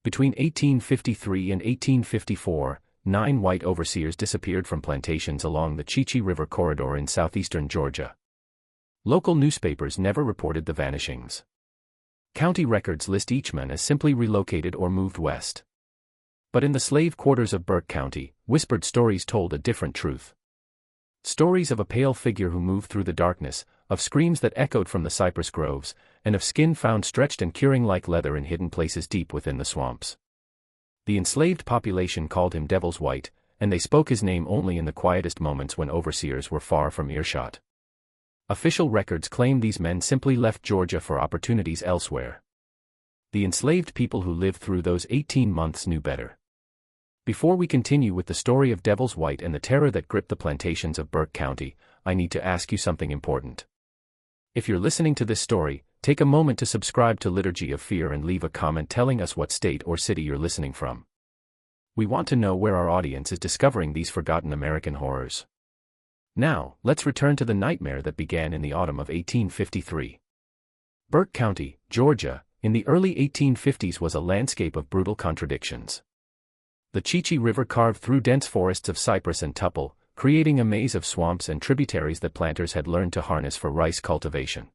Between 1853 and 1854, 9 white overseers disappeared from plantations along the Chi-Chi River corridor in southeastern Georgia. Local newspapers never reported the vanishings. County records list each man as simply relocated or moved west. But in the slave quarters of Burke County, whispered stories told a different truth. Stories of a pale figure who moved through the darkness, of screams that echoed from the cypress groves, and of skin found stretched and curing like leather in hidden places deep within the swamps. The enslaved population called him Devil's White, and they spoke his name only in the quietest moments when overseers were far from earshot. Official records claim these men simply left Georgia for opportunities elsewhere. The enslaved people who lived through those 18 months knew better. Before we continue with the story of Devil's White and the terror that gripped the plantations of Burke County, I need to ask you something important. If you're listening to this story, take a moment to subscribe to Liturgy of Fear and leave a comment telling us what state or city you're listening from. We want to know where our audience is discovering these forgotten American horrors. Now, let's return to the nightmare that began in the autumn of 1853. Burke County, Georgia, in the early 1850s was a landscape of brutal contradictions. The Chi-Chi River carved through dense forests of cypress and tupple, creating a maze of swamps and tributaries that planters had learned to harness for rice cultivation.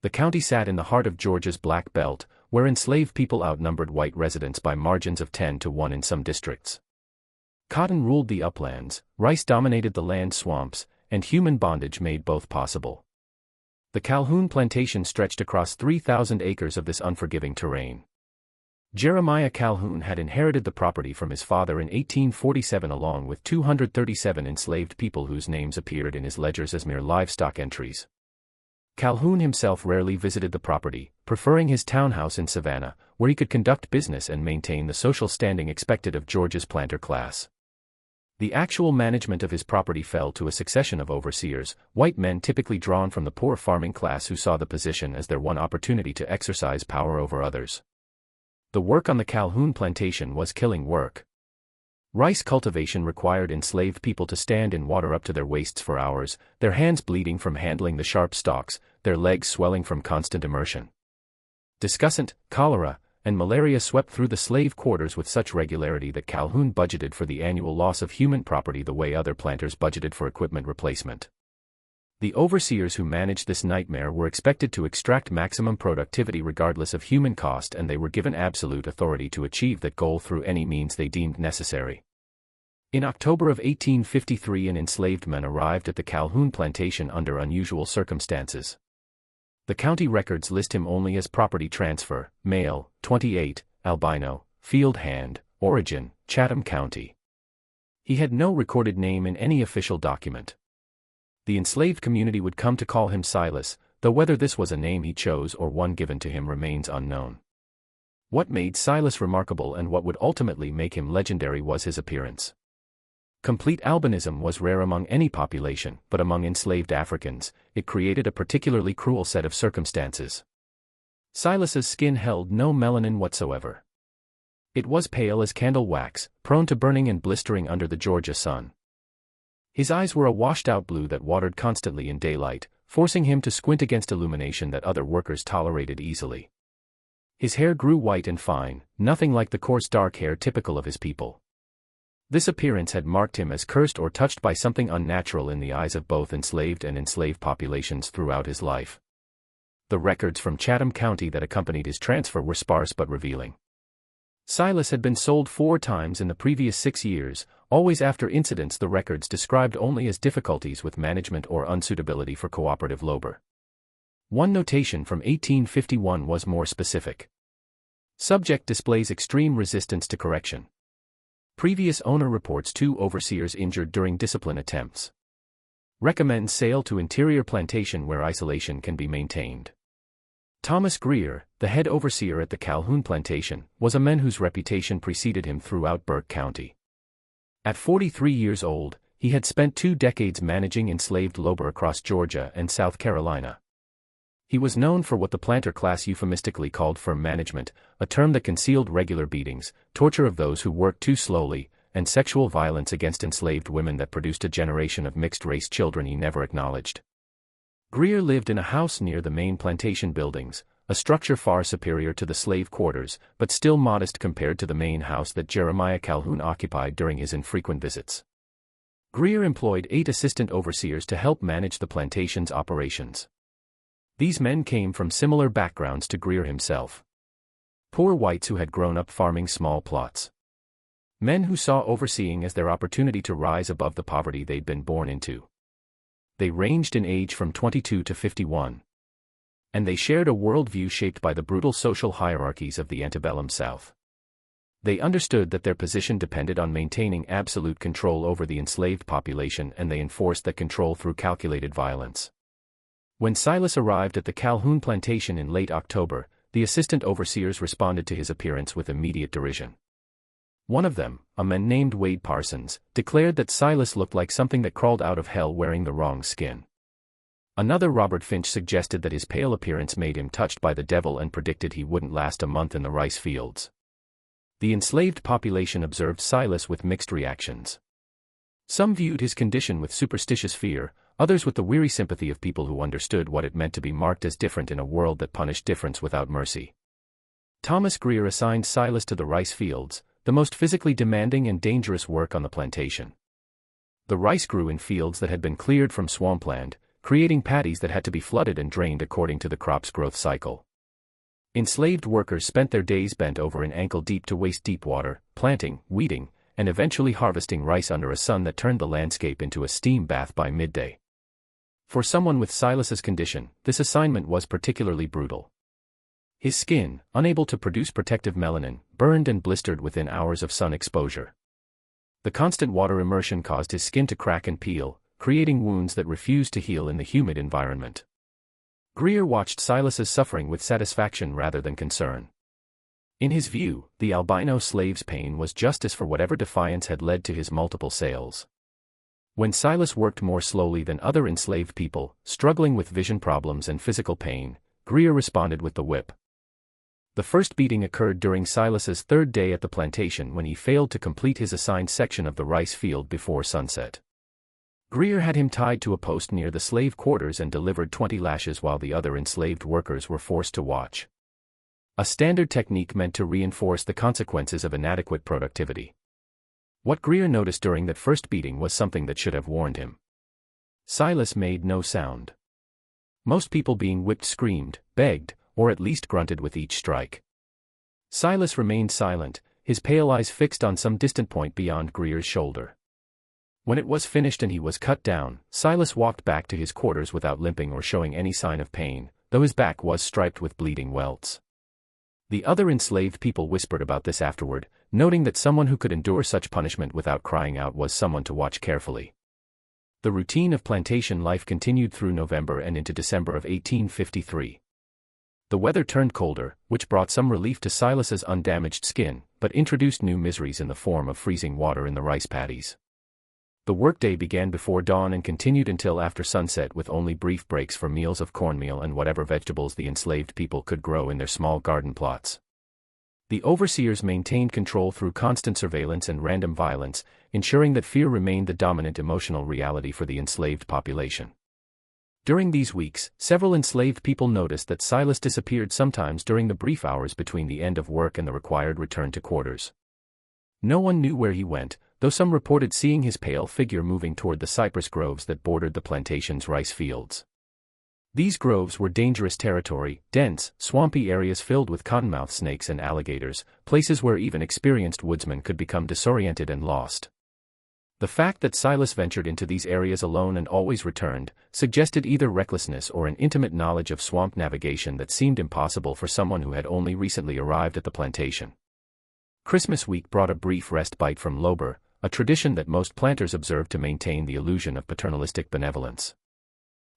The county sat in the heart of Georgia's Black Belt, where enslaved people outnumbered white residents by margins of 10-1 in some districts. Cotton ruled the uplands, rice dominated the land swamps, and human bondage made both possible. The Calhoun Plantation stretched across 3,000 acres of this unforgiving terrain. Jeremiah Calhoun had inherited the property from his father in 1847 along with 237 enslaved people whose names appeared in his ledgers as mere livestock entries. Calhoun himself rarely visited the property, preferring his townhouse in Savannah, where he could conduct business and maintain the social standing expected of Georgia's planter class. The actual management of his property fell to a succession of overseers, white men typically drawn from the poor farming class who saw the position as their one opportunity to exercise power over others. The work on the Calhoun plantation was killing work. Rice cultivation required enslaved people to stand in water up to their waists for hours, their hands bleeding from handling the sharp stalks, their legs swelling from constant immersion. Discussant, cholera, and malaria swept through the slave quarters with such regularity that Calhoun budgeted for the annual loss of human property the way other planters budgeted for equipment replacement. The overseers who managed this nightmare were expected to extract maximum productivity regardless of human cost, and they were given absolute authority to achieve that goal through any means they deemed necessary. In October of 1853, an enslaved man arrived at the Calhoun plantation under unusual circumstances. The county records list him only as property transfer, male, 28, albino, field hand, origin, Chatham County. He had no recorded name in any official document. The enslaved community would come to call him Silas, though whether this was a name he chose or one given to him remains unknown. What made Silas remarkable and what would ultimately make him legendary was his appearance. Complete albinism was rare among any population, but among enslaved Africans, it created a particularly cruel set of circumstances. Silas's skin held no melanin whatsoever. It was pale as candle wax, prone to burning and blistering under the Georgia sun. His eyes were a washed-out blue that watered constantly in daylight, forcing him to squint against illumination that other workers tolerated easily. His hair grew white and fine, nothing like the coarse dark hair typical of his people. This appearance had marked him as cursed or touched by something unnatural in the eyes of both enslaved and enslaved populations throughout his life. The records from Chatham County that accompanied his transfer were sparse but revealing. Silas had been sold 4 times in the previous 6 years, always after incidents the records described only as difficulties with management or unsuitability for cooperative labor. One notation from 1851 was more specific. Subject displays extreme resistance to correction. Previous owner reports 2 overseers injured during discipline attempts. Recommends sale to interior plantation where isolation can be maintained. Thomas Greer, the head overseer at the Calhoun plantation, was a man whose reputation preceded him throughout Burke County. At 43 years old, he had spent 2 decades managing enslaved labor across Georgia and South Carolina. He was known for what the planter class euphemistically called firm management, a term that concealed regular beatings, torture of those who worked too slowly, and sexual violence against enslaved women that produced a generation of mixed-race children he never acknowledged. Greer lived in a house near the main plantation buildings, a structure far superior to the slave quarters, but still modest compared to the main house that Jeremiah Calhoun occupied during his infrequent visits. Greer employed 8 assistant overseers to help manage the plantation's operations. These men came from similar backgrounds to Greer himself. Poor whites who had grown up farming small plots. Men who saw overseeing as their opportunity to rise above the poverty they'd been born into. They ranged in age from 22 to 51. And they shared a worldview shaped by the brutal social hierarchies of the antebellum South. They understood that their position depended on maintaining absolute control over the enslaved population, and they enforced that control through calculated violence. When Silas arrived at the Calhoun plantation in late October, the assistant overseers responded to his appearance with immediate derision. One of them, a man named Wade Parsons, declared that Silas looked like something that crawled out of hell wearing the wrong skin. Another, Robert Finch, suggested that his pale appearance made him touched by the devil and predicted he wouldn't last a month in the rice fields. The enslaved population observed Silas with mixed reactions. Some viewed his condition with superstitious fear, others with the weary sympathy of people who understood what it meant to be marked as different in a world that punished difference without mercy. Thomas Greer assigned Silas to the rice fields, the most physically demanding and dangerous work on the plantation. The rice grew in fields that had been cleared from swampland, creating paddies that had to be flooded and drained according to the crop's growth cycle. Enslaved workers spent their days bent over in ankle-deep to waist-deep water, planting, weeding, and eventually harvesting rice under a sun that turned the landscape into a steam bath by midday. For someone with Silas's condition, this assignment was particularly brutal. His skin, unable to produce protective melanin, burned and blistered within hours of sun exposure. The constant water immersion caused his skin to crack and peel, creating wounds that refused to heal in the humid environment. Greer watched Silas's suffering with satisfaction rather than concern. In his view, the albino slave's pain was justice for whatever defiance had led to his multiple sales. When Silas worked more slowly than other enslaved people, struggling with vision problems and physical pain, Greer responded with the whip. The first beating occurred during Silas's 3rd day at the plantation when he failed to complete his assigned section of the rice field before sunset. Greer had him tied to a post near the slave quarters and delivered 20 lashes while the other enslaved workers were forced to watch. A standard technique meant to reinforce the consequences of inadequate productivity. What Greer noticed during that first beating was something that should have warned him. Silas made no sound. Most people being whipped screamed, begged, or at least grunted with each strike. Silas remained silent, his pale eyes fixed on some distant point beyond Greer's shoulder. When it was finished and he was cut down, Silas walked back to his quarters without limping or showing any sign of pain, though his back was striped with bleeding welts. The other enslaved people whispered about this afterward, noting that someone who could endure such punishment without crying out was someone to watch carefully. The routine of plantation life continued through November and into December of 1853. The weather turned colder, which brought some relief to Silas's undamaged skin, but introduced new miseries in the form of freezing water in the rice paddies. The workday began before dawn and continued until after sunset, with only brief breaks for meals of cornmeal and whatever vegetables the enslaved people could grow in their small garden plots. The overseers maintained control through constant surveillance and random violence, ensuring that fear remained the dominant emotional reality for the enslaved population. During these weeks, several enslaved people noticed that Silas disappeared sometimes during the brief hours between the end of work and the required return to quarters. No one knew where he went, though some reported seeing his pale figure moving toward the cypress groves that bordered the plantation's rice fields. These groves were dangerous territory, dense, swampy areas filled with cottonmouth snakes and alligators, places where even experienced woodsmen could become disoriented and lost. The fact that Silas ventured into these areas alone and always returned, suggested either recklessness or an intimate knowledge of swamp navigation that seemed impossible for someone who had only recently arrived at the plantation. Christmas week brought a brief respite from labor, a tradition that most planters observed to maintain the illusion of paternalistic benevolence.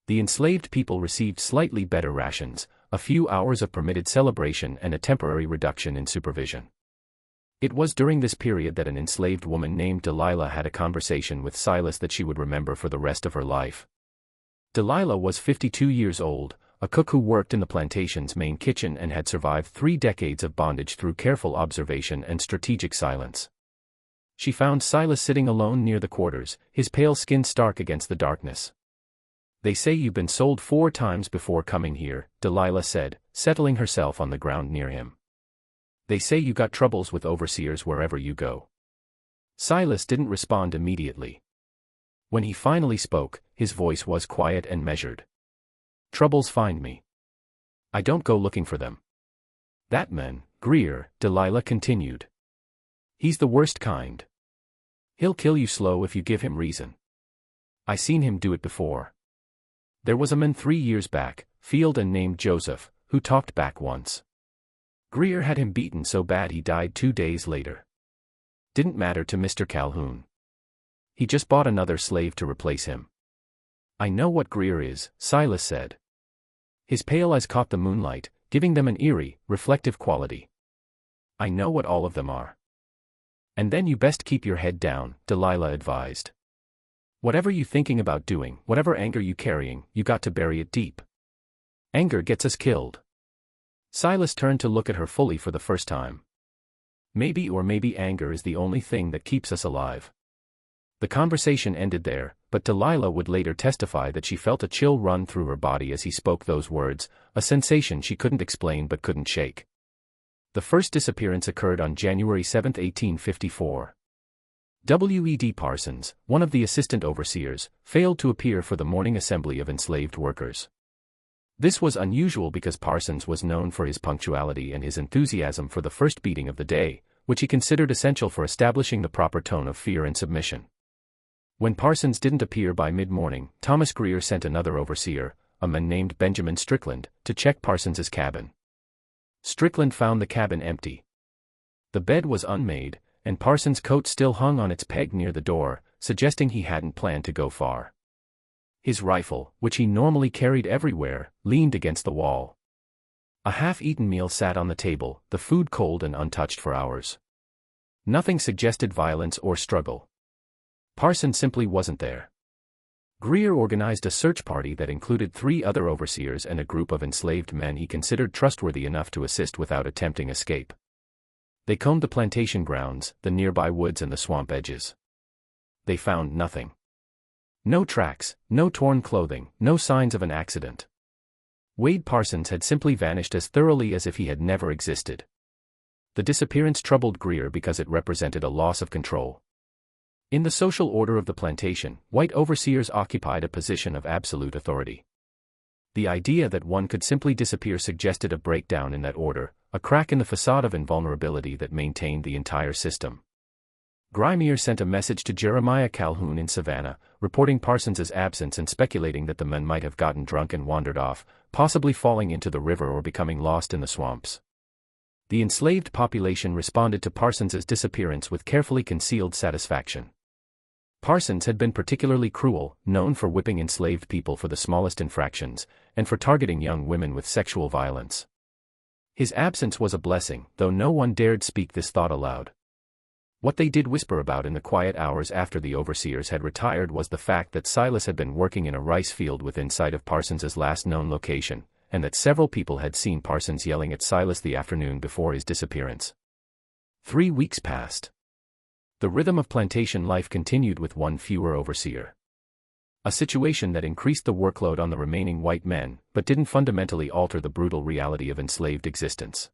The enslaved people received slightly better rations, a few hours of permitted celebration and a temporary reduction in supervision. It was during this period that an enslaved woman named Delilah had a conversation with Silas that she would remember for the rest of her life. Delilah was 52 years old, a cook who worked in the plantation's main kitchen and had survived 3 decades of bondage through careful observation and strategic silence. She found Silas sitting alone near the quarters, his pale skin stark against the darkness. "They say you've been sold 4 times before coming here," Delilah said, settling herself on the ground near him. "They say you got troubles with overseers wherever you go." Silas didn't respond immediately. When he finally spoke, his voice was quiet and measured. "Troubles find me. I don't go looking for them." "That man, Greer," Delilah continued. "He's the worst kind. He'll kill you slow if you give him reason. I seen him do it before. There was a man 3 years back, field and named Joseph, who talked back once. Greer had him beaten so bad he died 2 days later. Didn't matter to Mr. Calhoun. He just bought another slave to replace him." "I know what Greer is," Silas said. His pale eyes caught the moonlight, giving them an eerie, reflective quality. "I know what all of them are." "And then you best keep your head down," Delilah advised. "Whatever you thinking about doing, whatever anger you carrying, you got to bury it deep. Anger gets us killed." Silas turned to look at her fully for the first time. Maybe anger is the only thing that keeps us alive. The conversation ended there, but Delilah would later testify that she felt a chill run through her body as he spoke those words, a sensation she couldn't explain but couldn't shake. The first disappearance occurred on January 7, 1854. W.E.D. Parsons, one of the assistant overseers, failed to appear for the morning assembly of enslaved workers. This was unusual because Parsons was known for his punctuality and his enthusiasm for the first beating of the day, which he considered essential for establishing the proper tone of fear and submission. When Parsons didn't appear by mid-morning, Thomas Greer sent another overseer, a man named Benjamin Strickland, to check Parsons's cabin. Strickland found the cabin empty. The bed was unmade, and Parsons' coat still hung on its peg near the door, suggesting he hadn't planned to go far. His rifle, which he normally carried everywhere, leaned against the wall. A half-eaten meal sat on the table, the food cold and untouched for hours. Nothing suggested violence or struggle. Parsons simply wasn't there. Greer organized a search party that included 3 other overseers and a group of enslaved men he considered trustworthy enough to assist without attempting escape. They combed the plantation grounds, the nearby woods and the swamp edges. They found nothing. No tracks, no torn clothing, no signs of an accident. Wade Parsons had simply vanished as thoroughly as if he had never existed. The disappearance troubled Greer because it represented a loss of control. In the social order of the plantation, white overseers occupied a position of absolute authority. The idea that one could simply disappear suggested a breakdown in that order, a crack in the facade of invulnerability that maintained the entire system. Grimier sent a message to Jeremiah Calhoun in Savannah, reporting Parsons's absence and speculating that the men might have gotten drunk and wandered off, possibly falling into the river or becoming lost in the swamps. The enslaved population responded to Parsons's disappearance with carefully concealed satisfaction. Parsons had been particularly cruel, known for whipping enslaved people for the smallest infractions, and for targeting young women with sexual violence. His absence was a blessing, though no one dared speak this thought aloud. What they did whisper about in the quiet hours after the overseers had retired was the fact that Silas had been working in a rice field within sight of Parsons's last known location, and that several people had seen Parsons yelling at Silas the afternoon before his disappearance. 3 weeks passed. The rhythm of plantation life continued with one fewer overseer. A situation that increased the workload on the remaining white men, but didn't fundamentally alter the brutal reality of enslaved existence.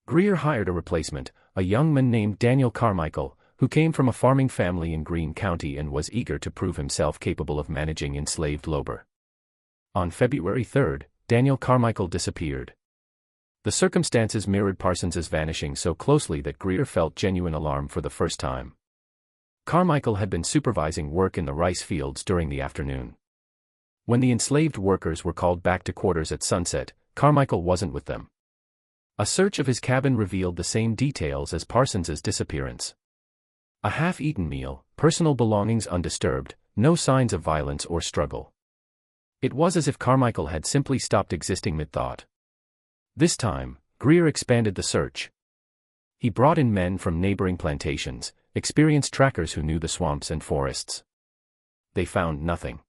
Greer hired a replacement, a young man named Daniel Carmichael, who came from a farming family in Greene County and was eager to prove himself capable of managing enslaved labor. On February 3, Daniel Carmichael disappeared. The circumstances mirrored Parsons's vanishing so closely that Greer felt genuine alarm for the first time. Carmichael had been supervising work in the rice fields during the afternoon. When the enslaved workers were called back to quarters at sunset, Carmichael wasn't with them. A search of his cabin revealed the same details as Parsons's disappearance. A half-eaten meal, personal belongings undisturbed, no signs of violence or struggle. It was as if Carmichael had simply stopped existing mid-thought. This time, Greer expanded the search. He brought in men from neighboring plantations, experienced trackers who knew the swamps and forests. They found nothing.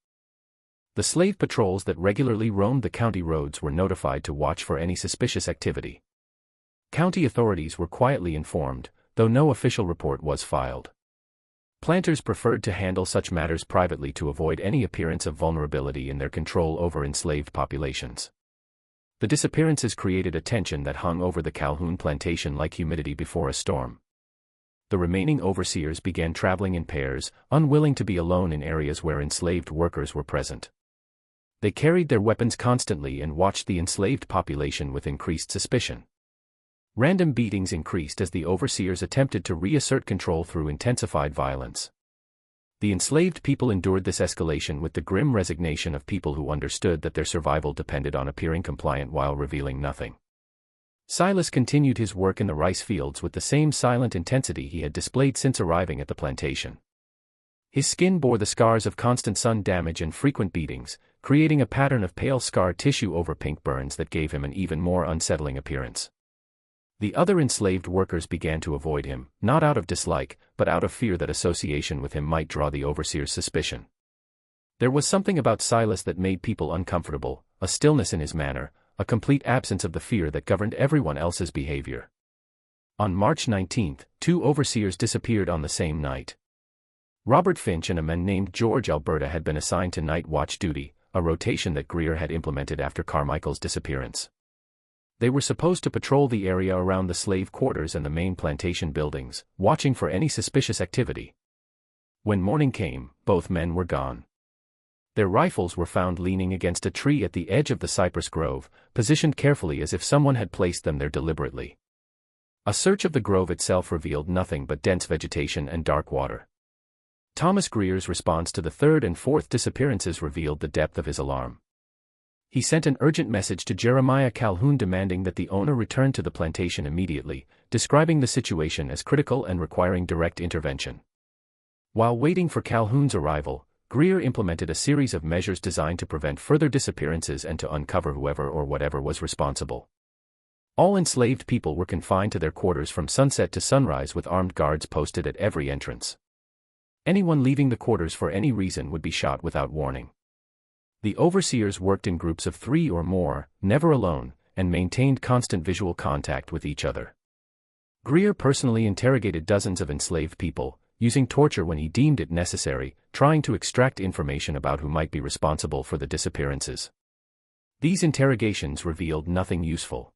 The slave patrols that regularly roamed the county roads were notified to watch for any suspicious activity. County authorities were quietly informed, though no official report was filed. Planters preferred to handle such matters privately to avoid any appearance of vulnerability in their control over enslaved populations. The disappearances created a tension that hung over the Calhoun plantation like humidity before a storm. The remaining overseers began traveling in pairs, unwilling to be alone in areas where enslaved workers were present. They carried their weapons constantly and watched the enslaved population with increased suspicion. Random beatings increased as the overseers attempted to reassert control through intensified violence. The enslaved people endured this escalation with the grim resignation of people who understood that their survival depended on appearing compliant while revealing nothing. Silas continued his work in the rice fields with the same silent intensity he had displayed since arriving at the plantation. His skin bore the scars of constant sun damage and frequent beatings, creating a pattern of pale scar tissue over pink burns that gave him an even more unsettling appearance. The other enslaved workers began to avoid him, not out of dislike, but out of fear that association with him might draw the overseer's suspicion. There was something about Silas that made people uncomfortable, a stillness in his manner, a complete absence of the fear that governed everyone else's behavior. On March 19, 2 overseers disappeared on the same night. Robert Finch and a man named George Alberta had been assigned to night watch duty, a rotation that Greer had implemented after Carmichael's disappearance. They were supposed to patrol the area around the slave quarters and the main plantation buildings, watching for any suspicious activity. When morning came, both men were gone. Their rifles were found leaning against a tree at the edge of the cypress grove, positioned carefully as if someone had placed them there deliberately. A search of the grove itself revealed nothing but dense vegetation and dark water. Thomas Greer's response to the third and fourth disappearances revealed the depth of his alarm. He sent an urgent message to Jeremiah Calhoun demanding that the owner return to the plantation immediately, describing the situation as critical and requiring direct intervention. While waiting for Calhoun's arrival, Greer implemented a series of measures designed to prevent further disappearances and to uncover whoever or whatever was responsible. All enslaved people were confined to their quarters from sunset to sunrise with armed guards posted at every entrance. Anyone leaving the quarters for any reason would be shot without warning. The overseers worked in groups of 3 or more, never alone, and maintained constant visual contact with each other. Greer personally interrogated dozens of enslaved people, using torture when he deemed it necessary, trying to extract information about who might be responsible for the disappearances. These interrogations revealed nothing useful.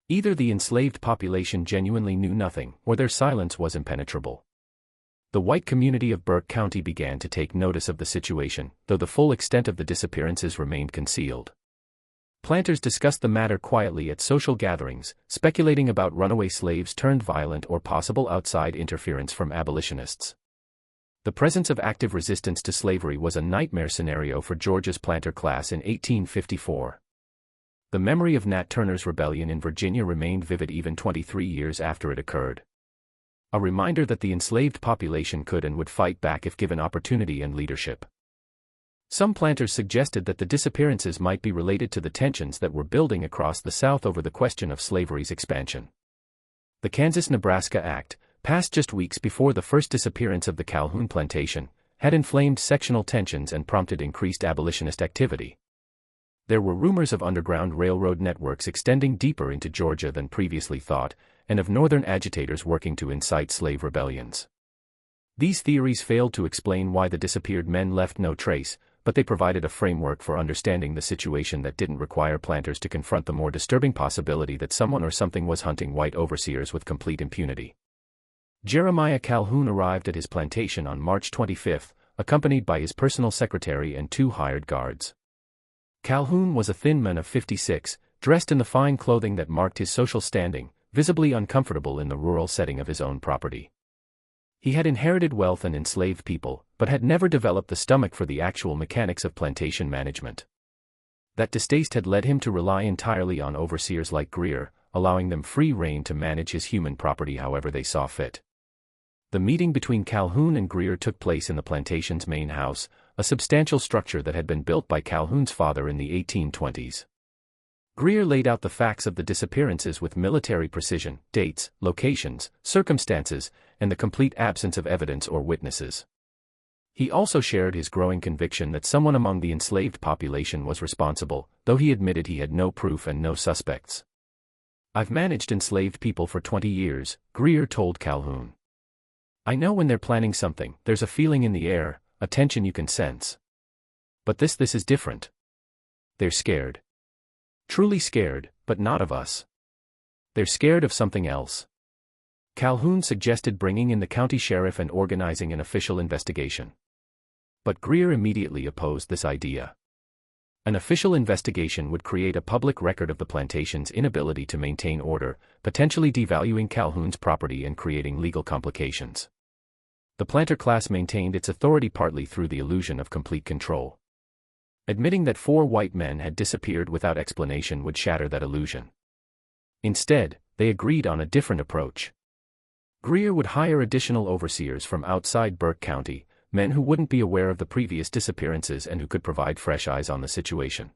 Either the enslaved population genuinely knew nothing, or their silence was impenetrable. The white community of Burke County began to take notice of the situation, though the full extent of the disappearances remained concealed. Planters discussed the matter quietly at social gatherings, speculating about runaway slaves turned violent or possible outside interference from abolitionists. The presence of active resistance to slavery was a nightmare scenario for Georgia's planter class in 1854. The memory of Nat Turner's rebellion in Virginia remained vivid even 23 years after it occurred. A reminder that the enslaved population could and would fight back if given opportunity and leadership. Some planters suggested that the disappearances might be related to the tensions that were building across the South over the question of slavery's expansion. The Kansas-Nebraska Act, passed just weeks before the first disappearance of the Calhoun plantation, had inflamed sectional tensions and prompted increased abolitionist activity. There were rumors of underground railroad networks extending deeper into Georgia than previously thought, and of northern agitators working to incite slave rebellions. These theories failed to explain why the disappeared men left no trace, but they provided a framework for understanding the situation that didn't require planters to confront the more disturbing possibility that someone or something was hunting white overseers with complete impunity. Jeremiah Calhoun arrived at his plantation on March 25, accompanied by his personal secretary and 2 hired guards. Calhoun was a thin man of 56, dressed in the fine clothing that marked his social standing, visibly uncomfortable in the rural setting of his own property. He had inherited wealth and enslaved people, but had never developed the stomach for the actual mechanics of plantation management. That distaste had led him to rely entirely on overseers like Greer, allowing them free rein to manage his human property however they saw fit. The meeting between Calhoun and Greer took place in the plantation's main house, a substantial structure that had been built by Calhoun's father in the 1820s. Greer laid out the facts of the disappearances with military precision, dates, locations, circumstances, and the complete absence of evidence or witnesses. He also shared his growing conviction that someone among the enslaved population was responsible, though he admitted he had no proof and no suspects. "I've managed enslaved people for 20 years, Greer told Calhoun. "I know when they're planning something, there's a feeling in the air, a tension you can sense. But this is different. They're scared. Truly scared, but not of us. They're scared of something else. Calhoun suggested bringing in the county sheriff and organizing an official investigation. But Greer immediately opposed this idea. An official investigation would create a public record of the plantation's inability to maintain order, potentially devaluing Calhoun's property and creating legal complications. The planter class maintained its authority partly through the illusion of complete control. Admitting that 4 white men had disappeared without explanation would shatter that illusion. Instead, they agreed on a different approach. Greer would hire additional overseers from outside Burke County, men who wouldn't be aware of the previous disappearances and who could provide fresh eyes on the situation.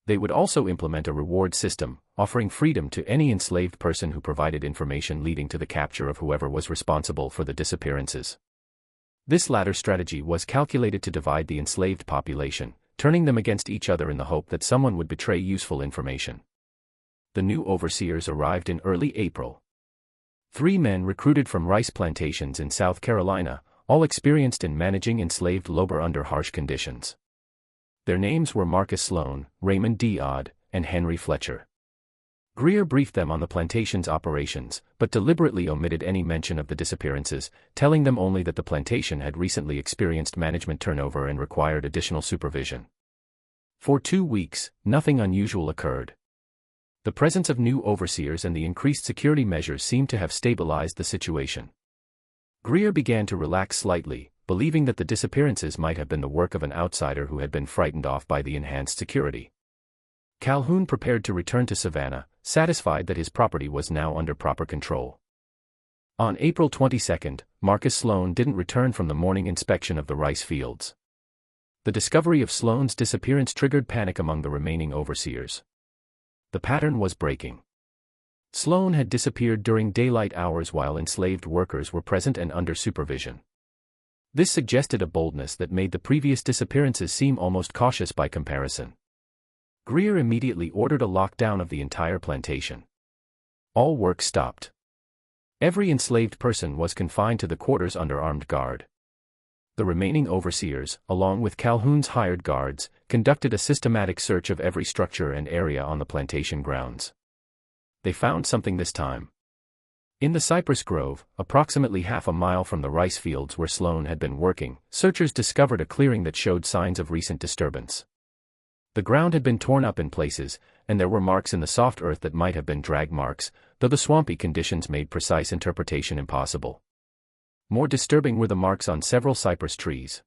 They would also implement a reward system, offering freedom to any enslaved person who provided information leading to the capture of whoever was responsible for the disappearances. This latter strategy was calculated to divide the enslaved population, turning them against each other in the hope that someone would betray useful information. The new overseers arrived in early April. 3 men recruited from rice plantations in South Carolina, all experienced in managing enslaved labor under harsh conditions. Their names were Marcus Sloan, Raymond D. Odd, and Henry Fletcher. Greer briefed them on the plantation's operations, but deliberately omitted any mention of the disappearances, telling them only that the plantation had recently experienced management turnover and required additional supervision. For 2 weeks, nothing unusual occurred. The presence of new overseers and the increased security measures seemed to have stabilized the situation. Greer began to relax slightly, believing that the disappearances might have been the work of an outsider who had been frightened off by the enhanced security. Calhoun prepared to return to Savannah, satisfied that his property was now under proper control. On April 22, Marcus Sloan didn't return from the morning inspection of the rice fields. The discovery of Sloan's disappearance triggered panic among the remaining overseers. The pattern was breaking. Sloan had disappeared during daylight hours while enslaved workers were present and under supervision. This suggested a boldness that made the previous disappearances seem almost cautious by comparison. Greer immediately ordered a lockdown of the entire plantation. All work stopped. Every enslaved person was confined to the quarters under armed guard. The remaining overseers, along with Calhoun's hired guards, conducted a systematic search of every structure and area on the plantation grounds. They found something this time. In the cypress grove, approximately half a mile from the rice fields where Sloan had been working, searchers discovered a clearing that showed signs of recent disturbance. The ground had been torn up in places, and there were marks in the soft earth that might have been drag marks, though the swampy conditions made precise interpretation impossible. More disturbing were the marks on several cypress trees.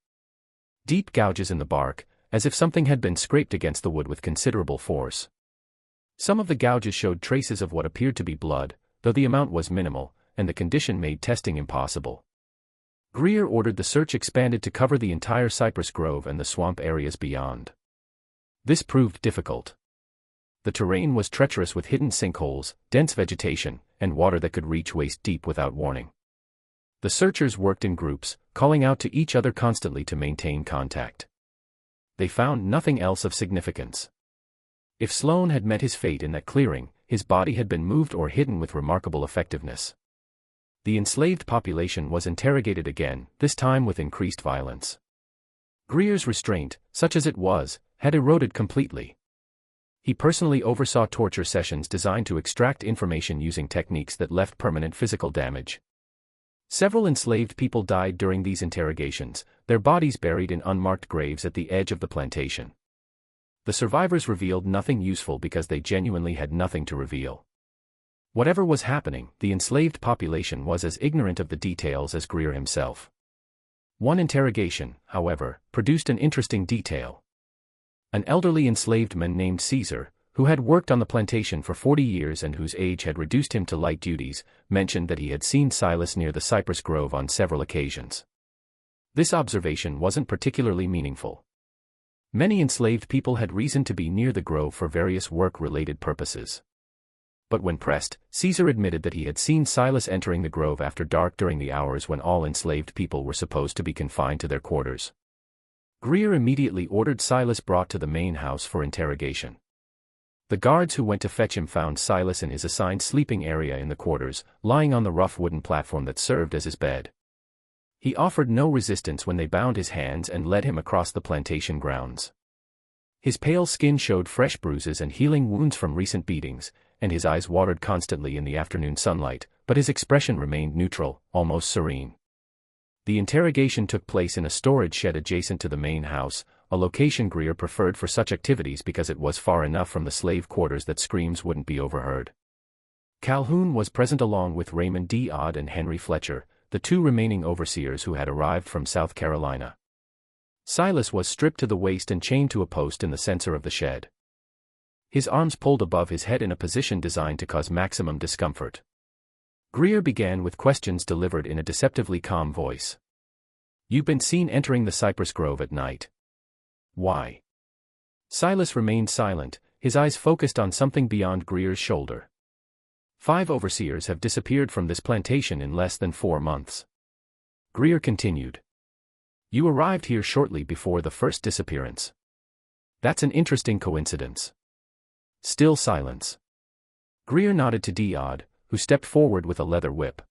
Deep gouges in the bark, as if something had been scraped against the wood with considerable force. Some of the gouges showed traces of what appeared to be blood, though the amount was minimal, and the condition made testing impossible. Greer ordered the search expanded to cover the entire cypress grove and the swamp areas beyond. This proved difficult. The terrain was treacherous with hidden sinkholes, dense vegetation, and water that could reach waist deep without warning. The searchers worked in groups, calling out to each other constantly to maintain contact. They found nothing else of significance. If Sloan had met his fate in that clearing, his body had been moved or hidden with remarkable effectiveness. The enslaved population was interrogated again, this time with increased violence. Greer's restraint, such as it was, had eroded completely. He personally oversaw torture sessions designed to extract information using techniques that left permanent physical damage. Several enslaved people died during these interrogations, their bodies buried in unmarked graves at the edge of the plantation. The survivors revealed nothing useful because they genuinely had nothing to reveal. Whatever was happening, the enslaved population was as ignorant of the details as Greer himself. One interrogation, however, produced an interesting detail. An elderly enslaved man named Caesar, who had worked on the plantation for 40 years and whose age had reduced him to light duties, mentioned that he had seen Silas near the cypress grove on several occasions. This observation wasn't particularly meaningful. Many enslaved people had reason to be near the grove for various work-related purposes. But when pressed, Caesar admitted that he had seen Silas entering the grove after dark during the hours when all enslaved people were supposed to be confined to their quarters. Greer immediately ordered Silas brought to the main house for interrogation. The guards who went to fetch him found Silas in his assigned sleeping area in the quarters, lying on the rough wooden platform that served as his bed. He offered no resistance when they bound his hands and led him across the plantation grounds. His pale skin showed fresh bruises and healing wounds from recent beatings, and his eyes watered constantly in the afternoon sunlight, but his expression remained neutral, almost serene. The interrogation took place in a storage shed adjacent to the main house, a location Greer preferred for such activities because it was far enough from the slave quarters that screams wouldn't be overheard. Calhoun was present along with Raymond D. Odd and Henry Fletcher, the two remaining overseers who had arrived from South Carolina. Silas was stripped to the waist and chained to a post in the center of the shed. His arms pulled above his head in a position designed to cause maximum discomfort. Greer began with questions delivered in a deceptively calm voice. "You've been seen entering the cypress grove at night. Why?" Silas remained silent, his eyes focused on something beyond Greer's shoulder. 5 overseers have disappeared from this plantation in less than 4 months. Greer continued. "You arrived here shortly before the first disappearance. That's an interesting coincidence." Still silence. Greer nodded to D. Odd, who stepped forward with a leather whip.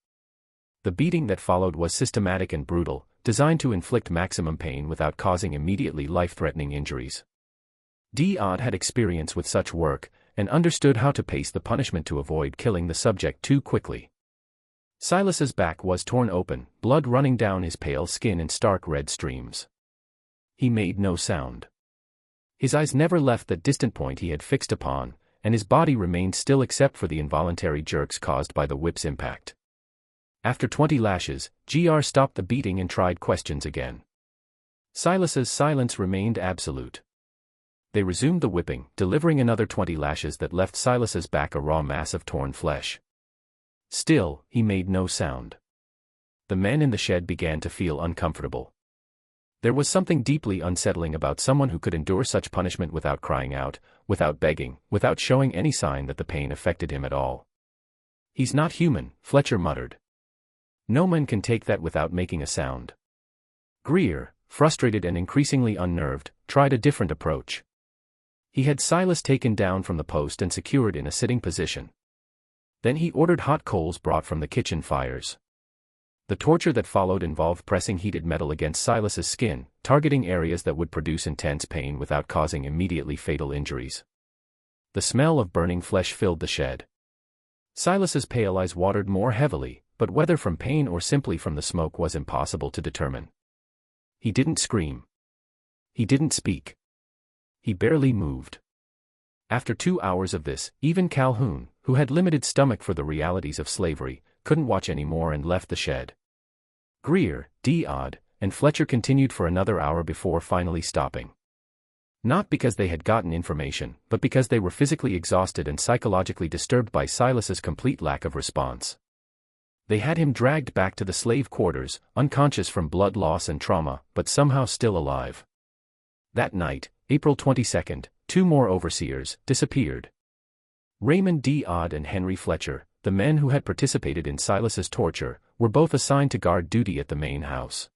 The beating that followed was systematic and brutal, designed to inflict maximum pain without causing immediately life-threatening injuries. D. Odd had experience with such work, and understood how to pace the punishment to avoid killing the subject too quickly. Silas's back was torn open, blood running down his pale skin in stark red streams. He made no sound. His eyes never left that distant point he had fixed upon, and his body remained still except for the involuntary jerks caused by the whip's impact. After 20 lashes, Gr stopped the beating and tried questions again. Silas's silence remained absolute. They resumed the whipping, delivering another 20 lashes that left Silas's back a raw mass of torn flesh. Still, he made no sound. The men in the shed began to feel uncomfortable. There was something deeply unsettling about someone who could endure such punishment without crying out, without begging, without showing any sign that the pain affected him at all. "He's not human," Fletcher muttered. "No man can take that without making a sound." Greer, frustrated and increasingly unnerved, tried a different approach. He had Silas taken down from the post and secured in a sitting position. Then he ordered hot coals brought from the kitchen fires. The torture that followed involved pressing heated metal against Silas's skin, targeting areas that would produce intense pain without causing immediately fatal injuries. The smell of burning flesh filled the shed. Silas's pale eyes watered more heavily, but whether from pain or simply from the smoke was impossible to determine. He didn't scream. He didn't speak. He barely moved. After 2 hours of this, even Calhoun, who had limited stomach for the realities of slavery, couldn't watch anymore and left the shed. Greer, D. Odd, and Fletcher continued for another hour before finally stopping. Not because they had gotten information, but because they were physically exhausted and psychologically disturbed by Silas's complete lack of response. They had him dragged back to the slave quarters, unconscious from blood loss and trauma, but somehow still alive. That night, April 22nd, 2 more overseers disappeared. Raymond D. Odd and Henry Fletcher, the men who had participated in Silas's torture, were both assigned to guard duty at the main house.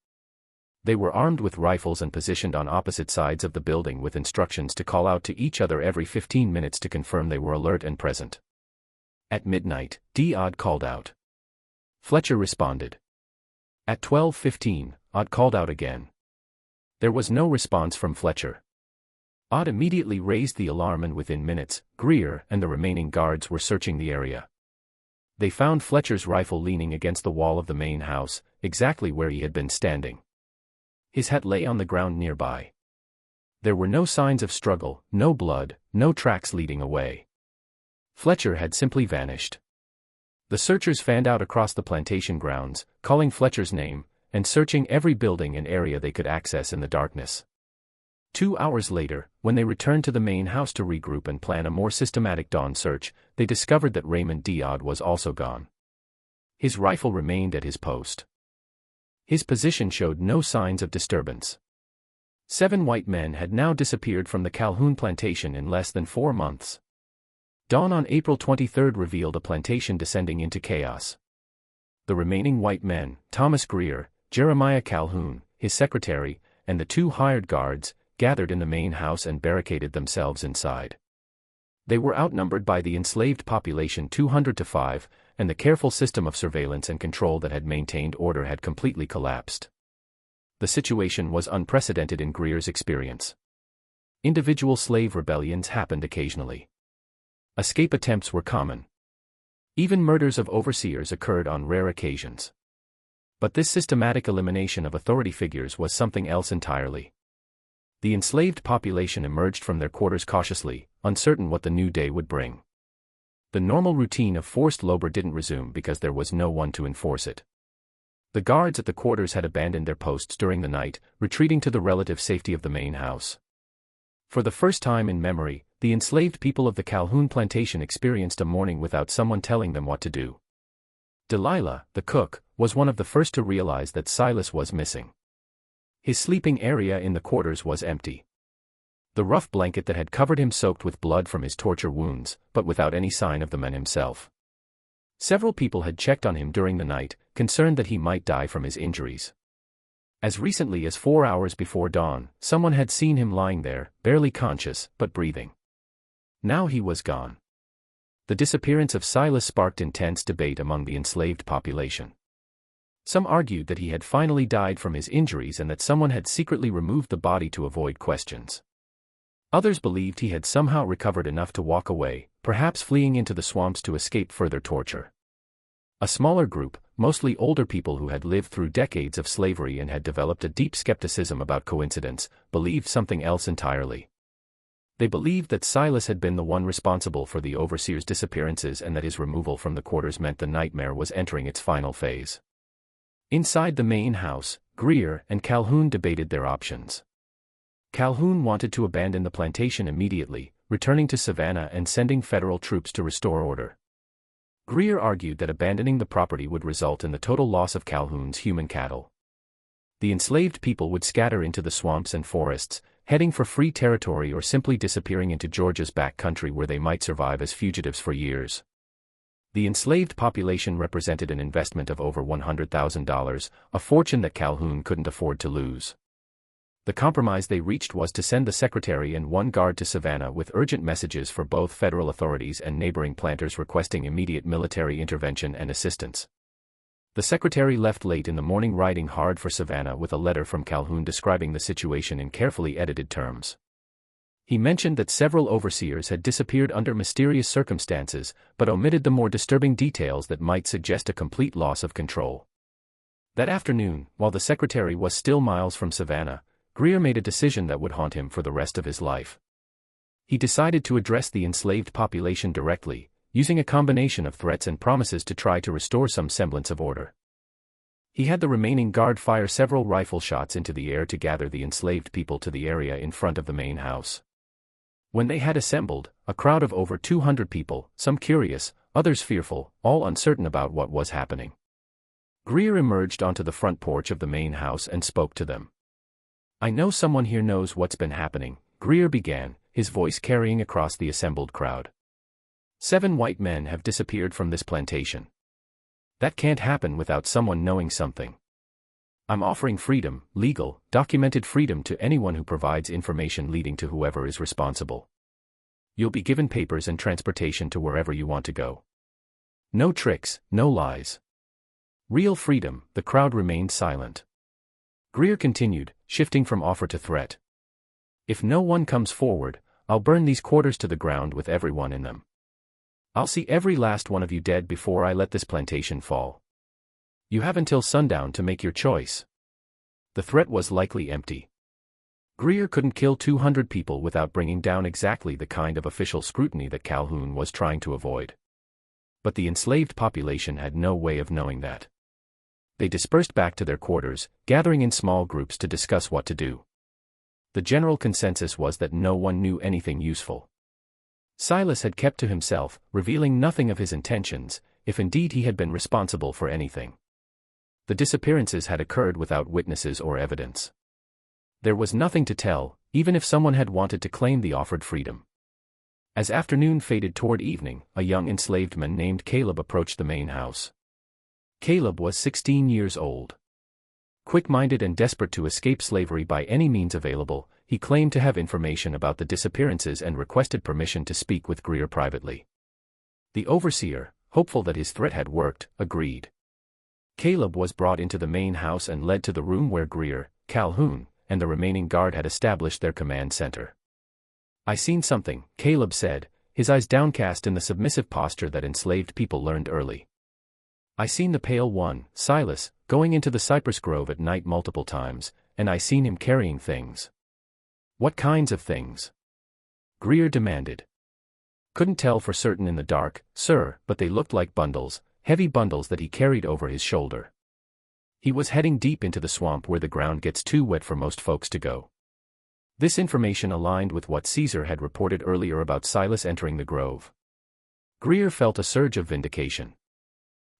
They were armed with rifles and positioned on opposite sides of the building with instructions to call out to each other every 15 minutes to confirm they were alert and present. At midnight, D. Odd called out. Fletcher responded. At 12:15, Odd called out again. There was no response from Fletcher. Odd immediately raised the alarm and within minutes, Greer and the remaining guards were searching the area. They found Fletcher's rifle leaning against the wall of the main house, exactly where he had been standing. His hat lay on the ground nearby. There were no signs of struggle, no blood, no tracks leading away. Fletcher had simply vanished. The searchers fanned out across the plantation grounds, calling Fletcher's name, and searching every building and area they could access in the darkness. 2 hours later, when they returned to the main house to regroup and plan a more systematic dawn search, they discovered that Raymond D. Odd was also gone. His rifle remained at his post. His position showed no signs of disturbance. 7 white men had now disappeared from the Calhoun plantation in less than 4 months. Dawn on April 23 revealed a plantation descending into chaos. The remaining white men, Thomas Greer, Jeremiah Calhoun, his secretary, and the 2 hired guards, gathered in the main house and barricaded themselves inside. They were outnumbered by the enslaved population 200 to 5, and the careful system of surveillance and control that had maintained order had completely collapsed. The situation was unprecedented in Greer's experience. Individual slave rebellions happened occasionally. Escape attempts were common. Even murders of overseers occurred on rare occasions. But this systematic elimination of authority figures was something else entirely. The enslaved population emerged from their quarters cautiously, uncertain what the new day would bring. The normal routine of forced labor didn't resume because there was no one to enforce it. The guards at the quarters had abandoned their posts during the night, retreating to the relative safety of the main house. For the first time in memory, the enslaved people of the Calhoun plantation experienced a morning without someone telling them what to do. Delilah, the cook, was one of the first to realize that Silas was missing. His sleeping area in the quarters was empty. The rough blanket that had covered him soaked with blood from his torture wounds, but without any sign of the man himself. Several people had checked on him during the night, concerned that he might die from his injuries. As recently as 4 hours before dawn, someone had seen him lying there, barely conscious, but breathing. Now he was gone. The disappearance of Silas sparked intense debate among the enslaved population. Some argued that he had finally died from his injuries and that someone had secretly removed the body to avoid questions. Others believed he had somehow recovered enough to walk away, perhaps fleeing into the swamps to escape further torture. A smaller group, mostly older people who had lived through decades of slavery and had developed a deep skepticism about coincidence, believed something else entirely. They believed that Silas had been the one responsible for the overseer's disappearances and that his removal from the quarters meant the nightmare was entering its final phase. Inside the main house, Greer and Calhoun debated their options. Calhoun wanted to abandon the plantation immediately, returning to Savannah and sending federal troops to restore order. Greer argued that abandoning the property would result in the total loss of Calhoun's human cattle. The enslaved people would scatter into the swamps and forests, heading for free territory or simply disappearing into Georgia's back country where they might survive as fugitives for years. The enslaved population represented an investment of over $100,000, a fortune that Calhoun couldn't afford to lose. The compromise they reached was to send the secretary and one guard to Savannah with urgent messages for both federal authorities and neighboring planters requesting immediate military intervention and assistance. The secretary left late in the morning, riding hard for Savannah with a letter from Calhoun describing the situation in carefully edited terms. He mentioned that several overseers had disappeared under mysterious circumstances, but omitted the more disturbing details that might suggest a complete loss of control. That afternoon, while the secretary was still miles from Savannah, Greer made a decision that would haunt him for the rest of his life. He decided to address the enslaved population directly, using a combination of threats and promises to try to restore some semblance of order. He had the remaining guard fire several rifle shots into the air to gather the enslaved people to the area in front of the main house. When they had assembled, a crowd of over 200 people, some curious, others fearful, all uncertain about what was happening. Greer emerged onto the front porch of the main house and spoke to them. "I know someone here knows what's been happening," Greer began, his voice carrying across the assembled crowd. 7 white men have disappeared from this plantation. That can't happen without someone knowing something. I'm offering freedom, legal, documented freedom to anyone who provides information leading to whoever is responsible. You'll be given papers and transportation to wherever you want to go. No tricks, no lies. Real freedom. The crowd remained silent. Greer continued, shifting from offer to threat. "If no one comes forward, I'll burn these quarters to the ground with everyone in them. I'll see every last one of you dead before I let this plantation fall. You have until sundown to make your choice." The threat was likely empty. Greer couldn't kill 200 people without bringing down exactly the kind of official scrutiny that Calhoun was trying to avoid. But the enslaved population had no way of knowing that. They dispersed back to their quarters, gathering in small groups to discuss what to do. The general consensus was that no one knew anything useful. Silas had kept to himself, revealing nothing of his intentions, if indeed he had been responsible for anything. The disappearances had occurred without witnesses or evidence. There was nothing to tell, even if someone had wanted to claim the offered freedom. As afternoon faded toward evening, a young enslaved man named Caleb approached the main house. Caleb was 16 years old. Quick-minded and desperate to escape slavery by any means available, he claimed to have information about the disappearances and requested permission to speak with Greer privately. The overseer, hopeful that his threat had worked, agreed. Caleb was brought into the main house and led to the room where Greer, Calhoun, and the remaining guard had established their command center. "I seen something," Caleb said, his eyes downcast in the submissive posture that enslaved people learned early. "I seen the pale one, Silas, going into the cypress grove at night multiple times, and I seen him carrying things." "What kinds of things?" Greer demanded. "Couldn't tell for certain in the dark, sir, but they looked like bundles, heavy bundles that he carried over his shoulder. He was heading deep into the swamp where the ground gets too wet for most folks to go." This information aligned with what Caesar had reported earlier about Silas entering the grove. Greer felt a surge of vindication.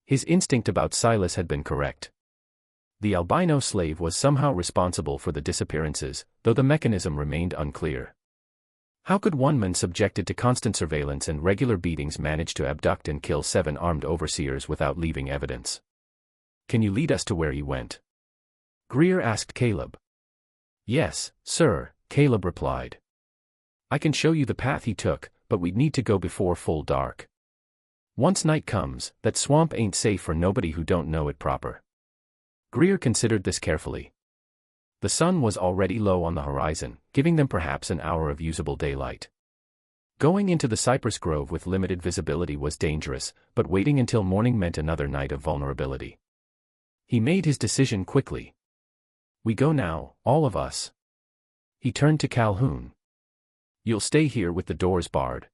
His instinct about Silas had been correct. The albino slave was somehow responsible for the disappearances, though the mechanism remained unclear. How could one man subjected to constant surveillance and regular beatings manage to abduct and kill 7 armed overseers without leaving evidence? "Can you lead us to where he went?" Greer asked Caleb. "Yes, sir," Caleb replied. "I can show you the path he took, but we'd need to go before full dark. Once night comes, that swamp ain't safe for nobody who don't know it proper." Greer considered this carefully. The sun was already low on the horizon, giving them perhaps an hour of usable daylight. Going into the cypress grove with limited visibility was dangerous, but waiting until morning meant another night of vulnerability. He made his decision quickly. "We go now, all of us." He turned to Calhoun. "You'll stay here with the doors barred.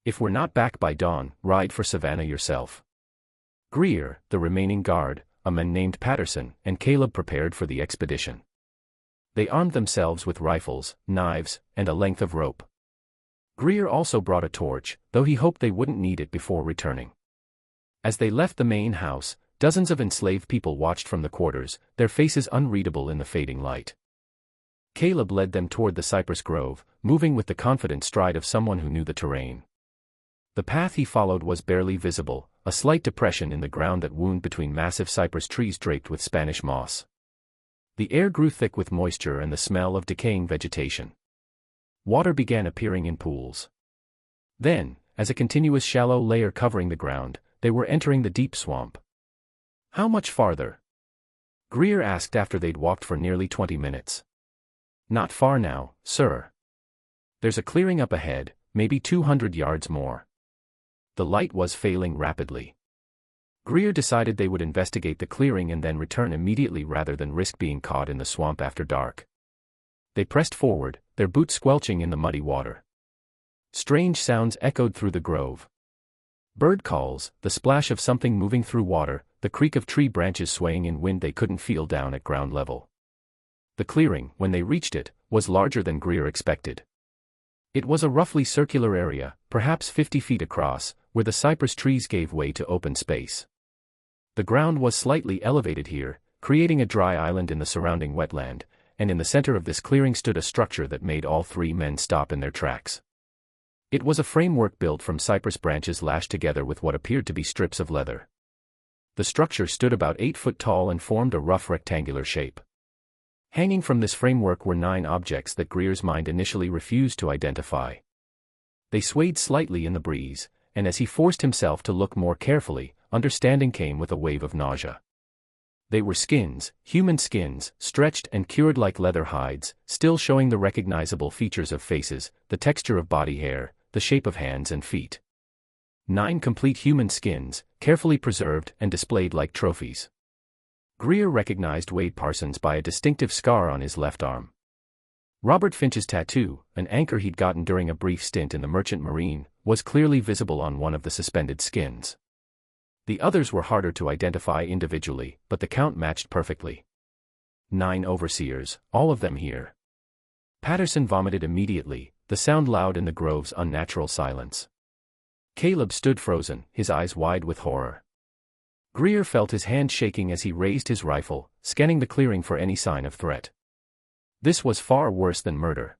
If we're not back by dawn, ride for Savannah yourself." Greer, the remaining guard, a man named Patterson, and Caleb prepared for the expedition. They armed themselves with rifles, knives, and a length of rope. Greer also brought a torch, though he hoped they wouldn't need it before returning. As they left the main house, dozens of enslaved people watched from the quarters, their faces unreadable in the fading light. Caleb led them toward the cypress grove, moving with the confident stride of someone who knew the terrain. The path he followed was barely visible, a slight depression in the ground that wound between massive cypress trees draped with Spanish moss. The air grew thick with moisture and the smell of decaying vegetation. Water began appearing in pools. Then, as a continuous shallow layer covering the ground, they were entering the deep swamp. "How much farther?" Greer asked after they'd walked for nearly 20 minutes. "Not far now, sir. There's a clearing up ahead, maybe 200 yards more." The light was failing rapidly. Greer decided they would investigate the clearing and then return immediately rather than risk being caught in the swamp after dark. They pressed forward, their boots squelching in the muddy water. Strange sounds echoed through the grove. Bird calls, the splash of something moving through water, the creak of tree branches swaying in wind they couldn't feel down at ground level. The clearing, when they reached it, was larger than Greer expected. It was a roughly circular area, perhaps 50 feet across, where the cypress trees gave way to open space. The ground was slightly elevated here, creating a dry island in the surrounding wetland, and in the center of this clearing stood a structure that made all 3 men stop in their tracks. It was a framework built from cypress branches lashed together with what appeared to be strips of leather. The structure stood about 8 foot tall and formed a rough rectangular shape. Hanging from this framework were 9 objects that Greer's mind initially refused to identify. They swayed slightly in the breeze, and as he forced himself to look more carefully, understanding came with a wave of nausea. They were skins, human skins, stretched and cured like leather hides, still showing the recognizable features of faces, the texture of body hair, the shape of hands and feet. 9 complete human skins, carefully preserved and displayed like trophies. Greer recognized Wade Parsons by a distinctive scar on his left arm. Robert Finch's tattoo, an anchor he'd gotten during a brief stint in the Merchant Marine, was clearly visible on one of the suspended skins. The others were harder to identify individually, but the count matched perfectly. 9 overseers, all of them here. Patterson vomited immediately, the sound loud in the grove's unnatural silence. Caleb stood frozen, his eyes wide with horror. Greer felt his hand shaking as he raised his rifle, scanning the clearing for any sign of threat. This was far worse than murder.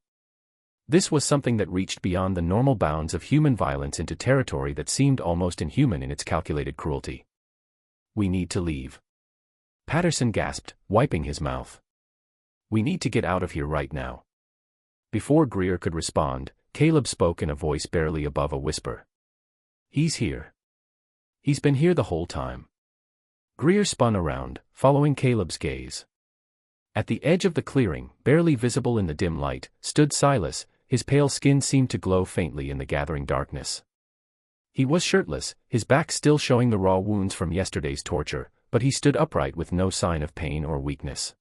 This was something that reached beyond the normal bounds of human violence into territory that seemed almost inhuman in its calculated cruelty. "We need to leave," Patterson gasped, wiping his mouth. "We need to get out of here right now." Before Greer could respond, Caleb spoke in a voice barely above a whisper. "He's here. He's been here the whole time." Greer spun around, following Caleb's gaze. At the edge of the clearing, barely visible in the dim light, stood Silas, his pale skin seemed to glow faintly in the gathering darkness. He was shirtless, his back still showing the raw wounds from yesterday's torture, but he stood upright with no sign of pain or weakness.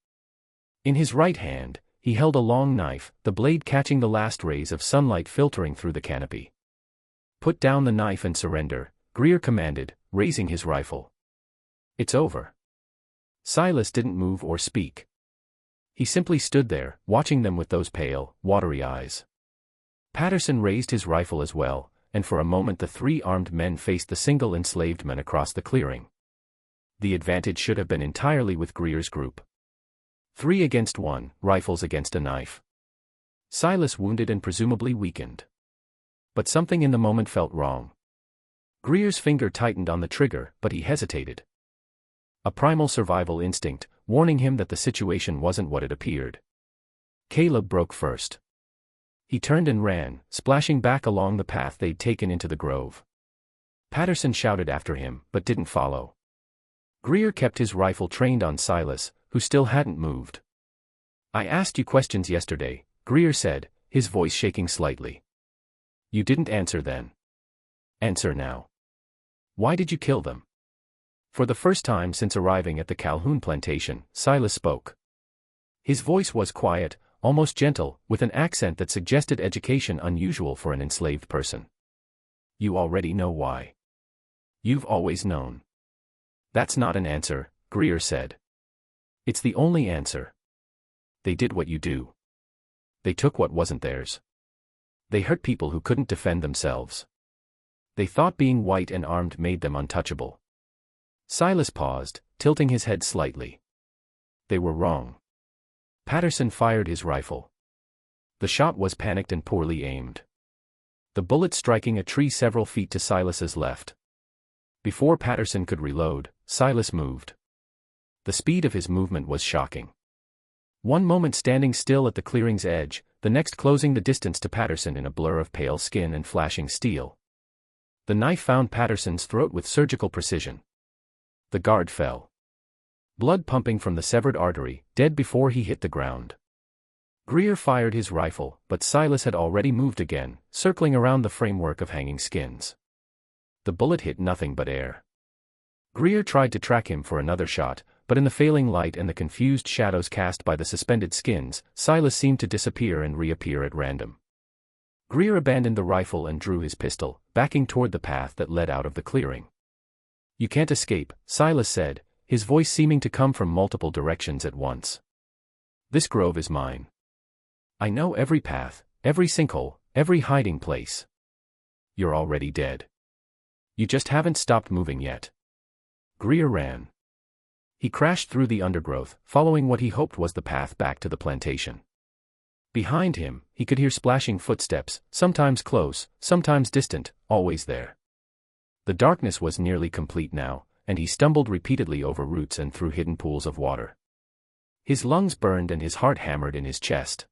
In his right hand, he held a long knife, the blade catching the last rays of sunlight filtering through the canopy. "Put down the knife and surrender," Greer commanded, raising his rifle. "It's over." Silas didn't move or speak. He simply stood there, watching them with those pale, watery eyes. Patterson raised his rifle as well, and for a moment the three armed men faced the single enslaved man across the clearing. The advantage should have been entirely with Greer's group. 3 against 1, rifles against a knife. Silas wounded and presumably weakened. But something in the moment felt wrong. Greer's finger tightened on the trigger, but he hesitated. A primal survival instinct, warning him that the situation wasn't what it appeared. Caleb broke first. He turned and ran, splashing back along the path they'd taken into the grove. Patterson shouted after him, but didn't follow. Greer kept his rifle trained on Silas, who still hadn't moved. "I asked you questions yesterday," Greer said, his voice shaking slightly. "You didn't answer then. Answer now. Why did you kill them?" For the first time since arriving at the Calhoun plantation, Silas spoke. His voice was quiet, almost gentle, with an accent that suggested education unusual for an enslaved person. "You already know why. You've always known." "That's not an answer," Greer said. "It's the only answer. They did what you do. They took what wasn't theirs. They hurt people who couldn't defend themselves. They thought being white and armed made them untouchable." Silas paused, tilting his head slightly. "They were wrong." Patterson fired his rifle. The shot was panicked and poorly aimed. The bullet striking a tree several feet to Silas's left. Before Patterson could reload, Silas moved. The speed of his movement was shocking. One moment standing still at the clearing's edge, the next closing the distance to Patterson in a blur of pale skin and flashing steel. The knife found Patterson's throat with surgical precision. The guard fell. Blood pumping from the severed artery, dead before he hit the ground. Greer fired his rifle, but Silas had already moved again, circling around the framework of hanging skins. The bullet hit nothing but air. Greer tried to track him for another shot, but in the failing light and the confused shadows cast by the suspended skins, Silas seemed to disappear and reappear at random. Greer abandoned the rifle and drew his pistol, backing toward the path that led out of the clearing. "You can't escape," Silas said, his voice seeming to come from multiple directions at once. "This grove is mine. I know every path, every sinkhole, every hiding place. You're already dead. You just haven't stopped moving yet." Greer ran. He crashed through the undergrowth, following what he hoped was the path back to the plantation. Behind him, he could hear splashing footsteps, sometimes close, sometimes distant, always there. The darkness was nearly complete now, and he stumbled repeatedly over roots and through hidden pools of water. His lungs burned and his heart hammered in his chest.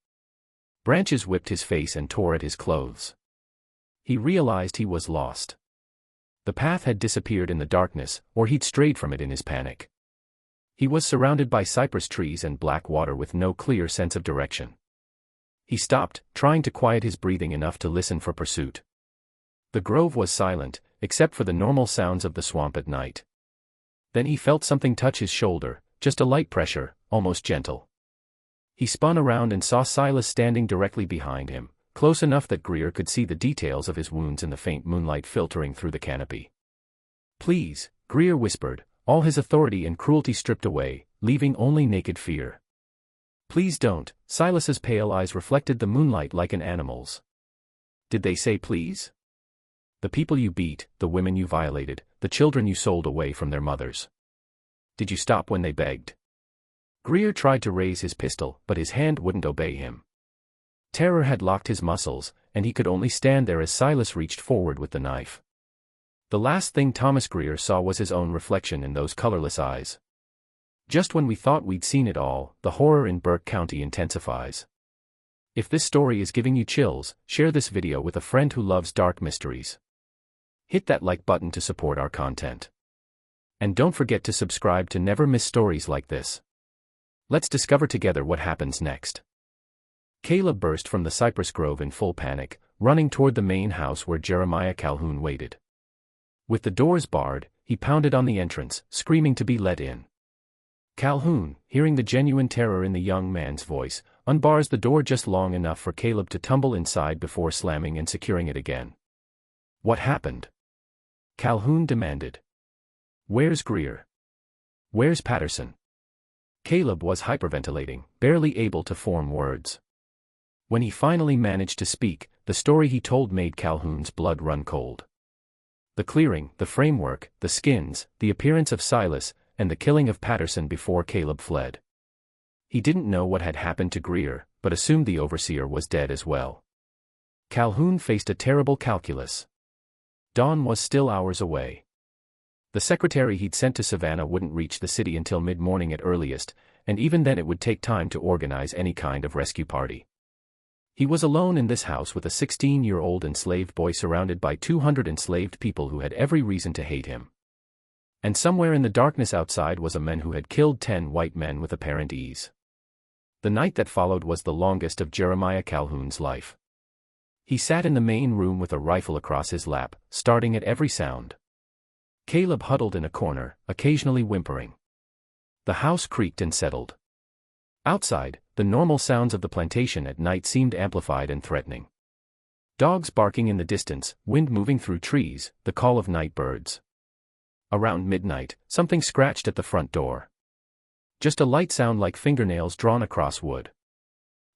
Branches whipped his face and tore at his clothes. He realized he was lost. The path had disappeared in the darkness, or he'd strayed from it in his panic. He was surrounded by cypress trees and black water with no clear sense of direction. He stopped, trying to quiet his breathing enough to listen for pursuit. The grove was silent, except for the normal sounds of the swamp at night. Then he felt something touch his shoulder, just a light pressure, almost gentle. He spun around and saw Silas standing directly behind him, close enough that Greer could see the details of his wounds in the faint moonlight filtering through the canopy. "Please," Greer whispered, all his authority and cruelty stripped away, leaving only naked fear. "Please don't," Silas's pale eyes reflected the moonlight like an animal's. "Did they say please? The people you beat, the women you violated, the children you sold away from their mothers. Did you stop when they begged?" Greer tried to raise his pistol, but his hand wouldn't obey him. Terror had locked his muscles, and he could only stand there as Silas reached forward with the knife. The last thing Thomas Greer saw was his own reflection in those colorless eyes. Just when we thought we'd seen it all, the horror in Burke County intensifies. If this story is giving you chills, share this video with a friend who loves dark mysteries. Hit that like button to support our content. And don't forget to subscribe to never miss stories like this. Let's discover together what happens next. Caleb burst from the cypress grove in full panic, running toward the main house where Jeremiah Calhoun waited. With the doors barred, he pounded on the entrance, screaming to be let in. Calhoun, hearing the genuine terror in the young man's voice, unbars the door just long enough for Caleb to tumble inside before slamming and securing it again. "What happened?" Calhoun demanded. "Where's Greer? Where's Patterson?" Caleb was hyperventilating, barely able to form words. When he finally managed to speak, the story he told made Calhoun's blood run cold. The clearing, the framework, the skins, the appearance of Silas, and the killing of Patterson before Caleb fled. He didn't know what had happened to Greer, but assumed the overseer was dead as well. Calhoun faced a terrible calculus. Dawn was still hours away. The secretary he'd sent to Savannah wouldn't reach the city until mid-morning at earliest, and even then it would take time to organize any kind of rescue party. He was alone in this house with a 16-year-old enslaved boy surrounded by 200 enslaved people who had every reason to hate him. And somewhere in the darkness outside was a man who had killed 10 white men with apparent ease. The night that followed was the longest of Jeremiah Calhoun's life. He sat in the main room with a rifle across his lap, starting at every sound. Caleb huddled in a corner, occasionally whimpering. The house creaked and settled. Outside, the normal sounds of the plantation at night seemed amplified and threatening. Dogs barking in the distance, wind moving through trees, the call of night birds. Around midnight, something scratched at the front door. Just a light sound like fingernails drawn across wood.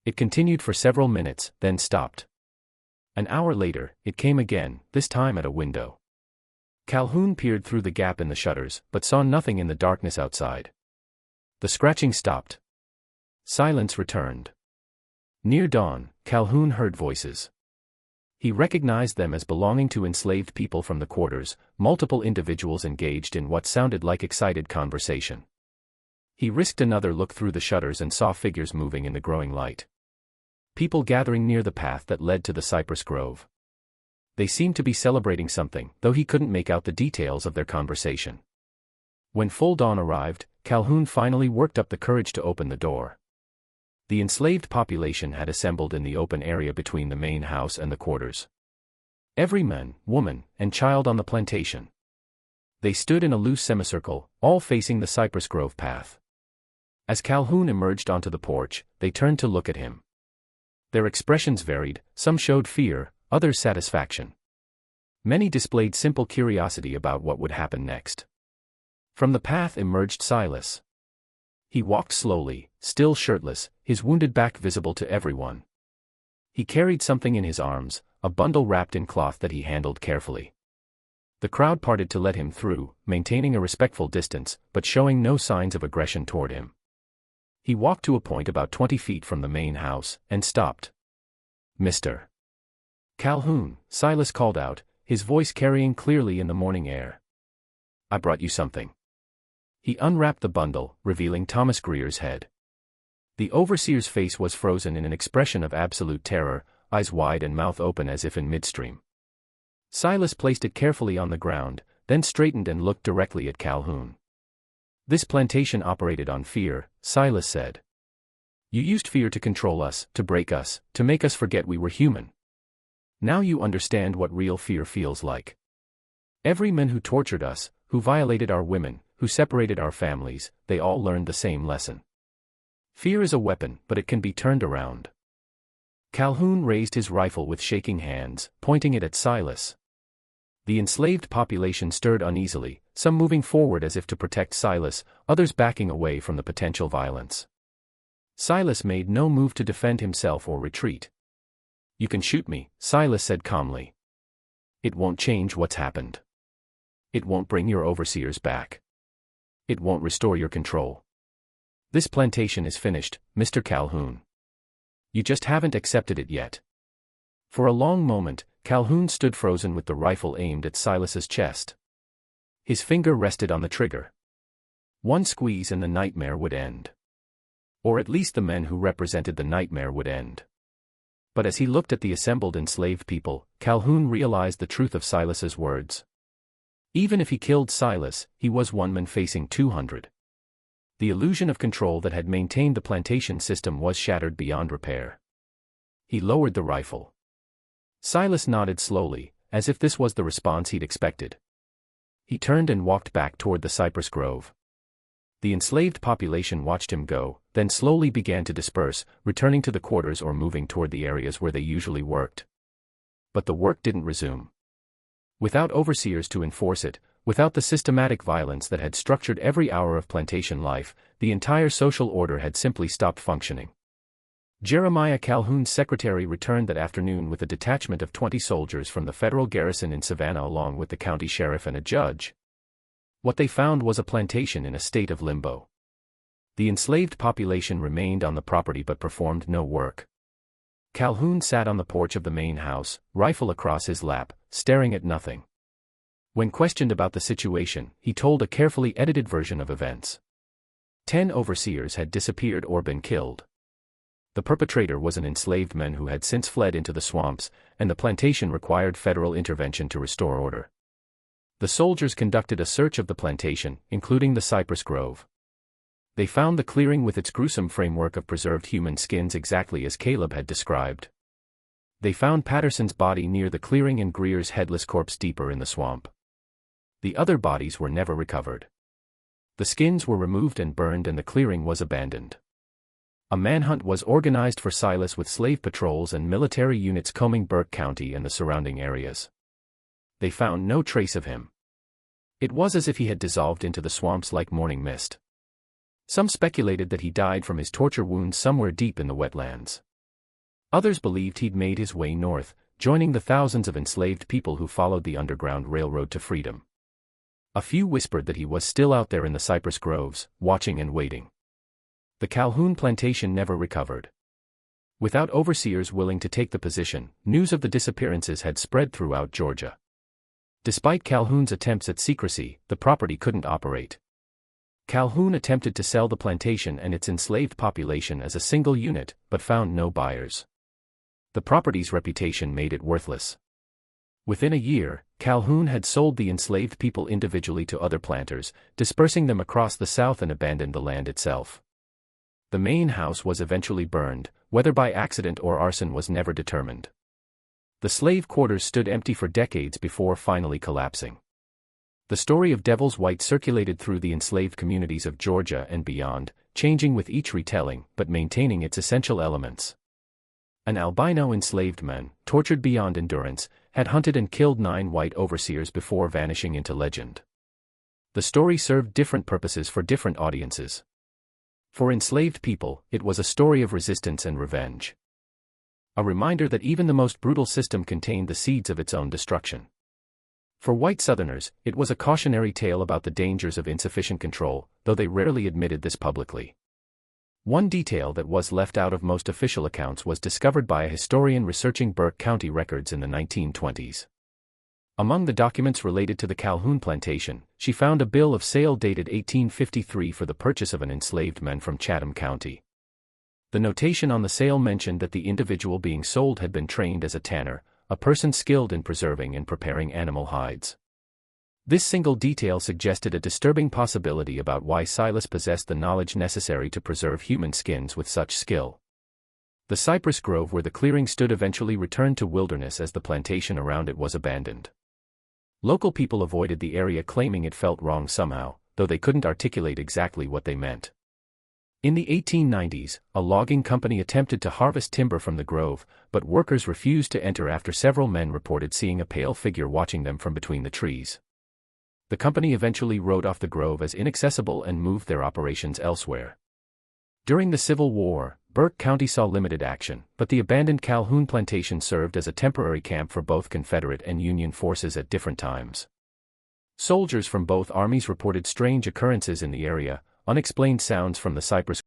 It continued for several minutes, then stopped. An hour later, it came again, this time at a window. Calhoun peered through the gap in the shutters, but saw nothing in the darkness outside. The scratching stopped. Silence returned. Near dawn, Calhoun heard voices. He recognized them as belonging to enslaved people from the quarters, multiple individuals engaged in what sounded like excited conversation. He risked another look through the shutters and saw figures moving in the growing light. People gathering near the path that led to the cypress grove. They seemed to be celebrating something, though he couldn't make out the details of their conversation. When full dawn arrived, Calhoun finally worked up the courage to open the door. The enslaved population had assembled in the open area between the main house and the quarters. Every man, woman, and child on the plantation. They stood in a loose semicircle, all facing the cypress grove path. As Calhoun emerged onto the porch, they turned to look at him. Their expressions varied, some showed fear, others satisfaction. Many displayed simple curiosity about what would happen next. From the path emerged Silas. He walked slowly, still shirtless, his wounded back visible to everyone. He carried something in his arms, a bundle wrapped in cloth that he handled carefully. The crowd parted to let him through, maintaining a respectful distance, but showing no signs of aggression toward him. He walked to a point about 20 feet from the main house, and stopped. "Mr. Calhoun," Silas called out, his voice carrying clearly in the morning air. "I brought you something." He unwrapped the bundle, revealing Thomas Greer's head. The overseer's face was frozen in an expression of absolute terror, eyes wide and mouth open as if in midstream. Silas placed it carefully on the ground, then straightened and looked directly at Calhoun. "This plantation operated on fear," Silas said. "You used fear to control us, to break us, to make us forget we were human. Now you understand what real fear feels like. Every man who tortured us, who violated our women, who separated our families, they all learned the same lesson. Fear is a weapon, but it can be turned around." Calhoun raised his rifle with shaking hands, pointing it at Silas. The enslaved population stirred uneasily, some moving forward as if to protect Silas, others backing away from the potential violence. Silas made no move to defend himself or retreat. "You can shoot me," Silas said calmly. "It won't change what's happened. It won't bring your overseers back. It won't restore your control. This plantation is finished, Mr. Calhoun. You just haven't accepted it yet." For a long moment, Calhoun stood frozen with the rifle aimed at Silas's chest. His finger rested on the trigger. One squeeze and the nightmare would end. Or at least the men who represented the nightmare would end. But as he looked at the assembled enslaved people, Calhoun realized the truth of Silas's words. Even if he killed Silas, he was one man facing 200. The illusion of control that had maintained the plantation system was shattered beyond repair. He lowered the rifle. Silas nodded slowly, as if this was the response he'd expected. He turned and walked back toward the cypress grove. The enslaved population watched him go, then slowly began to disperse, returning to the quarters or moving toward the areas where they usually worked. But the work didn't resume. Without overseers to enforce it, without the systematic violence that had structured every hour of plantation life, the entire social order had simply stopped functioning. Jeremiah Calhoun's secretary returned that afternoon with a detachment of 20 soldiers from the federal garrison in Savannah along with the county sheriff and a judge. What they found was a plantation in a state of limbo. The enslaved population remained on the property but performed no work. Calhoun sat on the porch of the main house, rifle across his lap, staring at nothing. When questioned about the situation, he told a carefully edited version of events. 10 overseers had disappeared or been killed. The perpetrator was an enslaved man who had since fled into the swamps, and the plantation required federal intervention to restore order. The soldiers conducted a search of the plantation, including the cypress grove. They found the clearing with its gruesome framework of preserved human skins exactly as Caleb had described. They found Patterson's body near the clearing and Greer's headless corpse deeper in the swamp. The other bodies were never recovered. The skins were removed and burned and the clearing was abandoned. A manhunt was organized for Silas with slave patrols and military units combing Burke County and the surrounding areas. They found no trace of him. It was as if he had dissolved into the swamps like morning mist. Some speculated that he died from his torture wounds somewhere deep in the wetlands. Others believed he'd made his way north, joining the thousands of enslaved people who followed the Underground Railroad to freedom. A few whispered that he was still out there in the cypress groves, watching and waiting. The Calhoun plantation never recovered. Without overseers willing to take the position, news of the disappearances had spread throughout Georgia. Despite Calhoun's attempts at secrecy, the property couldn't operate. Calhoun attempted to sell the plantation and its enslaved population as a single unit, but found no buyers. The property's reputation made it worthless. Within a year, Calhoun had sold the enslaved people individually to other planters, dispersing them across the South and abandoned the land itself. The main house was eventually burned, whether by accident or arson was never determined. The slave quarters stood empty for decades before finally collapsing. The story of Devil's White circulated through the enslaved communities of Georgia and beyond, changing with each retelling but maintaining its essential elements. An albino enslaved man, tortured beyond endurance, had hunted and killed 9 white overseers before vanishing into legend. The story served different purposes for different audiences. For enslaved people, it was a story of resistance and revenge. A reminder that even the most brutal system contained the seeds of its own destruction. For white Southerners, it was a cautionary tale about the dangers of insufficient control, though they rarely admitted this publicly. One detail that was left out of most official accounts was discovered by a historian researching Burke County records in the 1920s. Among the documents related to the Calhoun plantation, she found a bill of sale dated 1853 for the purchase of an enslaved man from Chatham County. The notation on the sale mentioned that the individual being sold had been trained as a tanner, a person skilled in preserving and preparing animal hides. This single detail suggested a disturbing possibility about why Silas possessed the knowledge necessary to preserve human skins with such skill. The cypress grove where the clearing stood eventually returned to wilderness as the plantation around it was abandoned. Local people avoided the area claiming it felt wrong somehow, though they couldn't articulate exactly what they meant. In the 1890s, a logging company attempted to harvest timber from the grove, but workers refused to enter after several men reported seeing a pale figure watching them from between the trees. The company eventually wrote off the grove as inaccessible and moved their operations elsewhere. During the Civil War, Burke County saw limited action, but the abandoned Calhoun plantation served as a temporary camp for both Confederate and Union forces at different times. Soldiers from both armies reported strange occurrences in the area, unexplained sounds from the cypress